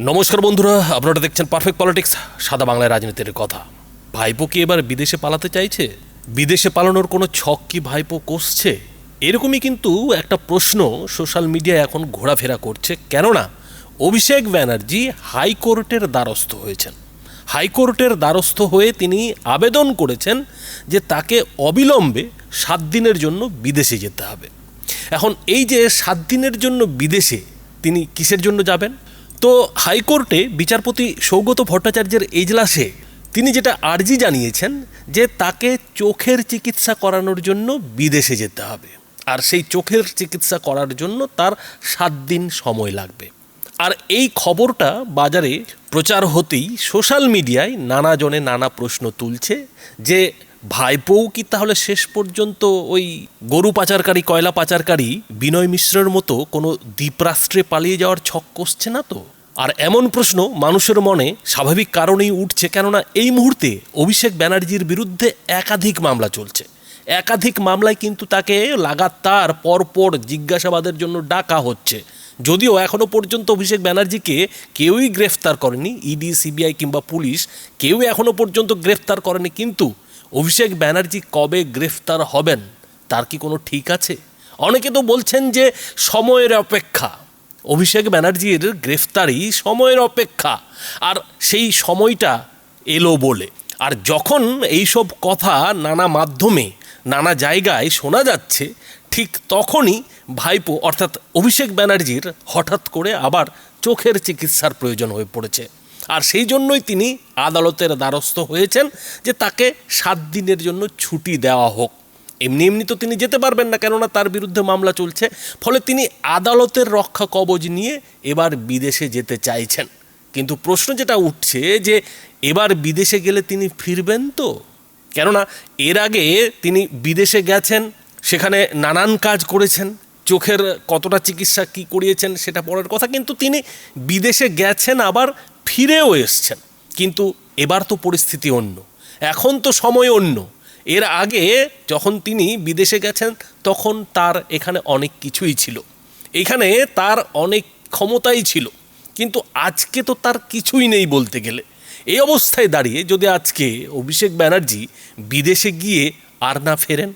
নমস্কার বন্ধুরা, আপনারা দেখছেন পারফেক্ট পলিটিক্স, সাদা বাংলায় রাজনীতির কথা। ভাইপো কি এবার বিদেশে পালাতে চাইছে? বিদেশে পালানোর কোনো ছক কি ভাইপো কষছে? এরকমই কিন্তু একটা প্রশ্ন সোশ্যাল মিডিয়ায় এখন ঘোরাফেরা করছে। কেননা অভিষেক ব্যানার্জি হাইকোর্টের দ্বারস্থ হয়েছেন। হাইকোর্টের দ্বারস্থ হয়ে তিনি আবেদন করেছেন যে তাকে অবিলম্বে 7 দিনের জন্য বিদেশে যেতে হবে। এখন এই যে 7 দিনের জন্য বিদেশে তিনি কিসের জন্য যাবেন? তো হাইকোর্টে বিচারপতি সৌগত ভট্টাচার্যের এজলাসে তিনি যেটা আর্জি জানিয়েছেন যে তাকে চোখের চিকিৎসা করানোর জন্য বিদেশে যেতে হবে, আর সেই চোখের চিকিৎসা করার জন্য তার 7 দিন সময় লাগবে। আর এই খবরটা বাজারে প্রচার হতেই সোশ্যাল মিডিয়ায় নানা জনে নানা প্রশ্ন তুলছে যে ভাইপোও কি তাহলে শেষ পর্যন্ত ওই গরু পাচারকারী, কয়লা পাচারকারী বিনয় মিশ্রের মতো কোনো দ্বীপরাষ্ট্রে পালিয়ে যাওয়ার ছক কষছে না তো? আর এমন প্রশ্ন মানুষের মনে স্বাভাবিক কারণেই উঠছে, কেননা এই মুহূর্তে অভিষেক ব্যানার্জির বিরুদ্ধে একাধিক মামলা চলছে। একাধিক মামলায় কিন্তু তাকে লাগাতার পরপর জিজ্ঞাসাবাদের জন্য ডাকা হচ্ছে। যদিও এখনও পর্যন্ত অভিষেক ব্যানার্জিকে কেউই গ্রেফতার করেনি, ইডি, সিবিআই কিংবা পুলিশ কেউ এখনও পর্যন্ত গ্রেফতার করেনি, কিন্তু অভিষেক ব্যানার্জি কবে গ্রেফতার হবেন তার কি কোনো ঠিক আছে? অনেকে তো বলছেন যে সময়ের অপেক্ষা, অভিষেক ব্যানার্জির গ্রেফতারি সময়ের অপেক্ষা, আর সেই সময়টা এলো বলে। আর যখন এইসব কথা নানা মাধ্যমে নানা জায়গায় শোনা যাচ্ছে, ঠিক তখনই ভাইপো অর্থাৎ অভিষেক ব্যানার্জির হঠাৎ করে আবার চোখের চিকিৎসার প্রয়োজন হয়ে পড়েছে। আর সেই জন্যই তিনি আদালতের দ্বারস্থ হয়েছেন যে তাকে 7 দিনের জন্য ছুটি দেওয়া হোক। এমনি এমনি তো তিনি যেতে পারবেন না, কেননা তার বিরুদ্ধে মামলা চলছে। ফলে তিনি আদালতের রক্ষা কবচ নিয়ে এবার বিদেশে যেতে চাইছেন। কিন্তু প্রশ্ন যেটা উঠছে যে এবার বিদেশে গেলে তিনি ফিরবেন তো? কেননা এর আগে তিনি বিদেশে গেছেন, সেখানে নানান কাজ করেছেন, চোখের কতটা চিকিৎসা কী করিয়েছেন সেটা পরের কথা, কিন্তু তিনি বিদেশে গেছেন আবার ফিরেও এসছেন। কিন্তু এবার তো পরিস্থিতি অন্য, এখন তো সময় অন্য। এর আগে যখন তিনি বিদেশে গেছেন তখন তার এখানে অনেক কিছুই ছিল, এখানে তার অনেক ক্ষমতাই ছিল, কিন্তু আজকে তো তার কিছুই নেই বলতে গেলে। এই অবস্থায় দাঁড়িয়ে যদি আজকে অভিষেক ব্যানার্জি বিদেশে গিয়ে আর না ফেরেন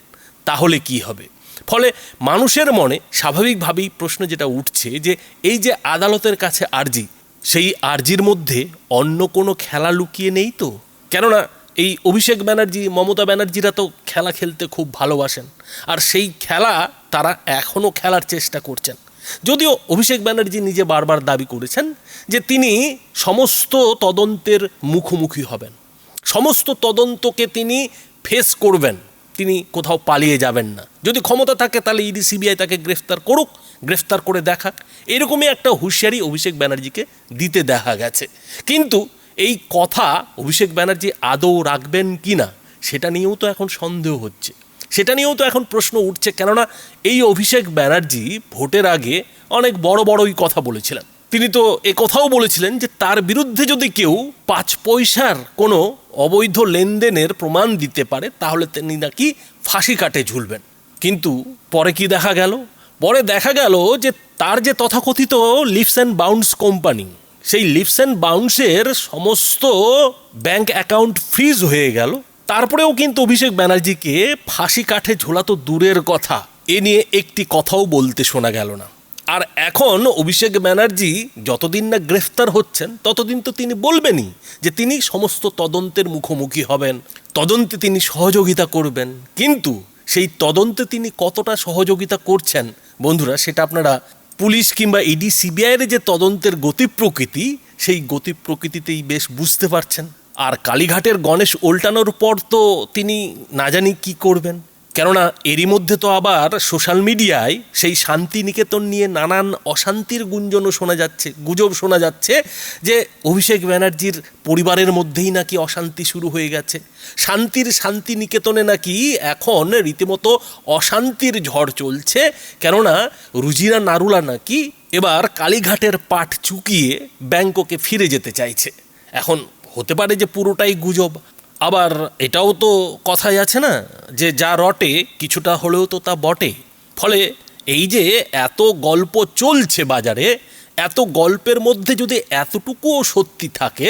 তাহলে কি হবে? ফলে মানুষের মনে স্বাভাবিকভাবেই প্রশ্ন যেটা উঠছে যে এই যে আদালতের কাছে আর্জি, সেই আর্জির মধ্যে অন্য কোনো খেলা লুকিয়ে নেই তো? কেননা এই অভিষেক ব্যানার্জি, মমতা ব্যানার্জিরা তো খেলা খেলতে খুব ভালোবাসেন, আর সেই খেলা তারা এখনও খেলার চেষ্টা করছেন। যদিও অভিষেক ব্যানার্জি নিজে বারবার দাবি করেছেন যে তিনি সমস্ত তদন্তের মুখোমুখি হবেন, সমস্ত তদন্তকে তিনি ফেস করবেন, তিনি কোথাও পালিয়ে যাবেন না। যদি ক্ষমতা থাকে তাহলে ইডি, সিবিআই তাকে গ্রেফতার করুক, গ্রেফতার করে দেখাক, এরকমই একটা হুঁশিয়ারি অভিষেক ব্যানার্জিকে দিতে দেখা গেছে। কিন্তু এই কথা অভিষেক ব্যানার্জি আদৌ রাখবেন কি না সেটা নিয়েও তো এখন সন্দেহ হচ্ছে, সেটা নিয়েও তো এখন প্রশ্ন উঠছে। কেননা এই অভিষেক ব্যানার্জি ভোটের আগে অনেক বড়ই কথা বলেছিলেন। তিনি তো কথাও বলেছিলেন যে তার বিরুদ্ধে যদি কেউ 5 পয়সার কোনো অবৈধ লেনদেনের প্রমাণ দিতে পারে তাহলে তিনি নাকি ফাঁসি কাটে ঝুলবেন। কিন্তু পরে কি দেখা গেল? পরে দেখা গেল যে তার যে তথাকথিত লিভস অ্যান্ড বাউন্স কোম্পানি, সেই লিভস অ্যান্ড বাউন্সের সমস্ত ব্যাংক অ্যাকাউন্ট ফ্রিজ হয়ে গেল। তারপরেও কিন্তু অভিষেক ব্যানার্জিকে ফাঁসি কাঠে ঝোলা তো দূরের কথা, এ নিয়ে একটি কথাও বলতে শোনা গেল না। আর এখন অভিষেক ব্যানার্জি যতদিন না গ্রেফতার হচ্ছেন ততদিন তো তিনি বলবেনই যে তিনি সমস্ত তদন্তের মুখোমুখি হবেন, তদন্তে তিনি সহযোগিতা করবেন। কিন্তু সেই তদন্তে তিনি কতটা সহযোগিতা করছেন বন্ধুরা, সেটা আপনারা পুলিশ কিংবা ইডি, সিবিআইয়ের যে তদন্তের গতি প্রকৃতি, সেই গতি প্রকৃতিতেই বেশ বুঝতে পারছেন। আর কালীঘাটের গণেশ ওল্টানোর পর তো তিনি না জানি কী করবেন। কেননা এরই মধ্যে তো আবার সোশ্যাল মিডিয়ায় সেই শান্তিনিকেতন নিয়ে নানান অশান্তির গুজব শোনা যাচ্ছে যে অভিষেক ব্যানার্জির পরিবারের মধ্যেই নাকি অশান্তি শুরু হয়ে গেছে। শান্তিনিকেতনে নাকি এখন রীতিমতো অশান্তির ঝড় চলছে। কেননা রুজিরা নারুলা নাকি এবার কালীঘাটের পাট চুকিয়ে ব্যাংককে ফিরে যেতে চাইছে। এখন হতে পারে যে পুরোটাই গুজব, আবার এটাও তো কথাই আছে না যে যা রটে কিছুটা হলেও তো তা বটে। ফলে এই যে এত গল্প চলছে বাজারে, এত গল্পের মধ্যে যদি এতটুকুও সত্যি থাকে,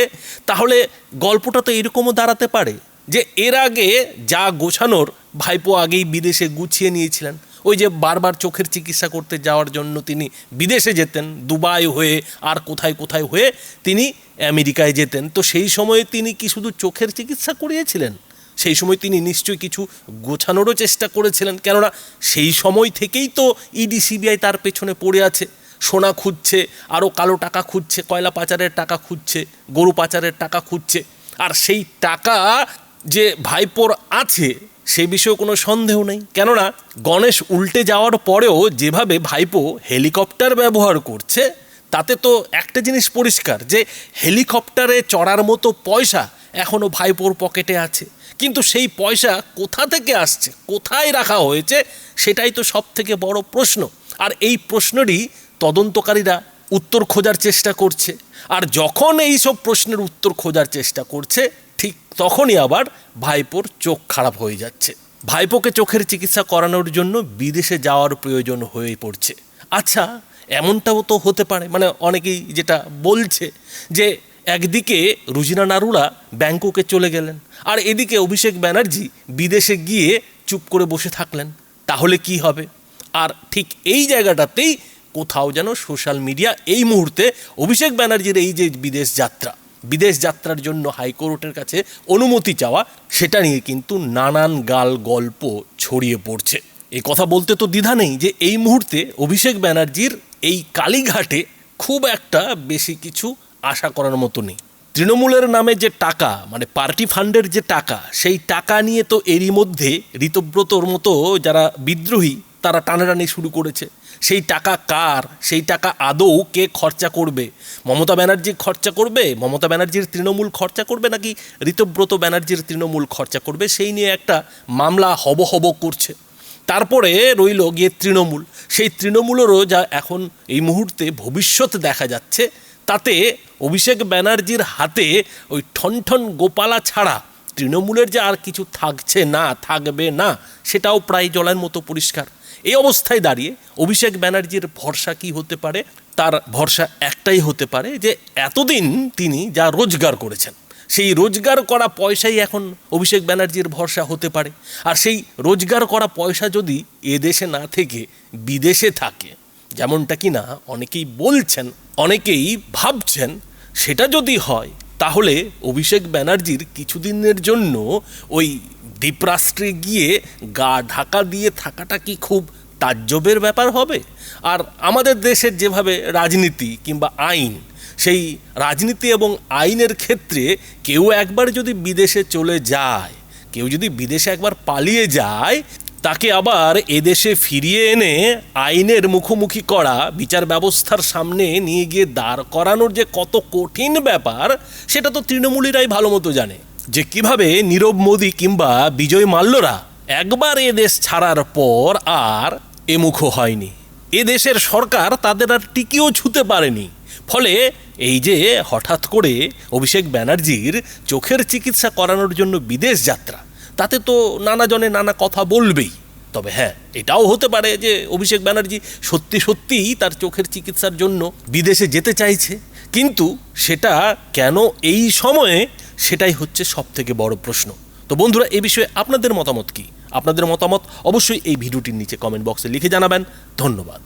তাহলে গল্পটা তো এরকমও দাঁড়াতে পারে যে এর আগে যা গোছানোর ভাইপো আগেই বিদেশে গুছিয়ে নিয়েছিলেন। ওই যে বারবার চোখের চিকিৎসা করতে যাওয়ার জন্য তিনি বিদেশে যেতেন, দুবাই হয়ে আর কোথায় কোথায় হয়ে তিনি আমেরিকায় যেতেন। তো সেই সময়ে তিনি কি শুধু চোখের চিকিৎসা করিয়েছিলেন? সেই সময় তিনি নিশ্চয়ই কিছু গোছানোরও চেষ্টা করেছিলেন, কেননা সেই সময় থেকেই তো ইডি সিবিআই তার পেছনে পড়ে আছে। সোনা খুঁজছে, আরও কালো টাকা খুঁজছে, কয়লা পাচারের টাকা খুঁজছে, গরু পাচারের টাকা খুঁজছে। আর সেই টাকা যে ভাইপোর আছে সে বিষয়ে কোনো সন্দেহ নেই, কেননা গণেশ উল্টে যাওয়ার পরেও যেভাবে ভাইপো হেলিকপ্টার ব্যবহার করছে, তাতে তো একটা জিনিস পরিষ্কার যে হেলিকপ্টারে চড়ার মতো পয়সা এখনও ভাইপোর পকেটে আছে। কিন্তু সেই পয়সা কোথা থেকে আসছে, কোথায় রাখা হয়েছে, সেটাই তো সব থেকে বড় প্রশ্ন। আর এই প্রশ্নেরই তদন্তকারীরা উত্তর খোঁজার চেষ্টা করছে। আর যখন এই সব প্রশ্নের উত্তর খোঁজার চেষ্টা করছে, ঠিক তখনই আবার ভাইপোর চোখ খারাপ হয়ে যাচ্ছে। ভাইপোকে চোখের চিকিৎসা করানোর জন্য বিদেশে যাওয়ার প্রয়োজন হয়ে পড়ছে। আচ্ছা, এমনটাও তো হতে পারে, মানে অনেকেই যেটা বলছে যে একদিকে রুজিনা নারুলা ব্যাংককে চলে গেলেন, আর এদিকে অভিষেক ব্যানার্জি বিদেশে গিয়ে চুপ করে বসে থাকলেন। তাহলে কি হবে? আর ঠিক এই জায়গাটাতেই কোথাও যেন সোশ্যাল মিডিয়া এই মুহূর্তে অভিষেক ব্যানার্জির এই যে বিদেশ যাত্রার জন্য হাইকোর্টের কাছে অনুমতি চাওয়া, সেটা নিয়ে কিন্তু নানান গাল গল্প ছড়িয়ে পড়ছে। এই কথা বলতে তো দ্বিধা নেই যে এই মুহূর্তে অভিষেক ব্যানার্জির এই কালীঘাটে খুব একটা বেশি কিছু আশা করার মতো নেই। তৃণমূলের নামে যে টাকা, মানে পার্টি ফান্ডের যে টাকা, সেই টাকা নিয়ে তো এরই মধ্যে ঋতব্রতর মতো যারা বিদ্রোহী তারা টানাটানি শুরু করেছে। সেই টাকা কার? সেই টাকা আদৌ কে খরচা করবে? মমতা ব্যানার্জি খরচা করবে? মমতা ব্যানার্জির তৃণমূল খরচা করবে, নাকি ঋতব্রত ব্যানার্জির তৃণমূল খরচা করবে? সেই নিয়ে একটা মামলা হব করছে। তারপরে রইল গিয়ে তৃণমূল। সেই তৃণমূলেরও যা এখন এই মুহূর্তে ভবিষ্যৎ দেখা যাচ্ছে, তাতে অভিষেক ব্যানার্জির হাতে ওই ঠনঠন গোপালা ছাড়া তৃণমূলের যে আর কিছু থাকছে না, থাকবে না, সেটাও প্রায় জলের মতো পরিষ্কার। এই অবস্থায় দাঁড়িয়ে অভিষেক ব্যানার্জির ভরসা কি হতে পারে? তার ভরসা একটাই হতে পারে যে এতদিন তিনি যা রোজগার করেছেন, সেই রোজগার করা পয়সাই এখন অভিষেক ব্যানার্জির ভরসা হতে পারে। আর সেই রোজগার করা পয়সা যদি এদেশে না থেকে বিদেশে থাকে, যেমনটা কি না অনেকেই বলছেন, অনেকেই ভাবছেন, সেটা যদি হয়, তাহলে অভিষেক ব্যানার্জির কিছুদিনের জন্য ওই দ্বীপরাষ্ট্রে গিয়ে গা ঢাকা দিয়ে থাকাটা কি খুব তাজ্জবের ব্যাপার হবে? আর আমাদের দেশের যেভাবে রাজনীতি কিংবা আইন, সেই রাজনীতি এবং আইনের ক্ষেত্রে কেউ একবার যদি বিদেশে চলে যায়, কেউ যদি বিদেশে একবার পালিয়ে যায়, তাকে আবার এদেশে ফিরিয়ে এনে আইনের মুখোমুখি করা, বিচার ব্যবস্থার সামনে নিয়ে গিয়ে দাঁড় করানোর যে কত কঠিন ব্যাপার, সেটা তো তৃণমূলীরাই ভালো মতো জানে। যে কিভাবে নীরব মোদী কিংবা বিজয় মাল্যরা একবার এ দেশ ছাড়ার পর আর এমুখো হয়নি, এ দেশের সরকার তাদের আর টিকিও ছুঁতে পারেনি। ফলে এই যে হঠাৎ করে অভিষেক ব্যানার্জির চোখের চিকিৎসা করানোর জন্য বিদেশ যাত্রা, তাতে তো নানা জনে নানা কথা বলবেই। তবে হ্যাঁ, এটাও হতে পারে যে অভিষেক ব্যানার্জি সত্যিই তার চোখের চিকিৎসার জন্য বিদেশে যেতে চাইছে, কিন্তু সেটা কেন এই সময়ে, সেটাই হচ্ছে সব থেকে বড় প্রশ্ন। তো বন্ধুরা, এই বিষয়ে আপনাদের মতামত কি? আপনাদের মতামত অবশ্যই এই ভিডিওটির নিচে কমেন্ট বক্সে লিখে জানাবেন। ধন্যবাদ।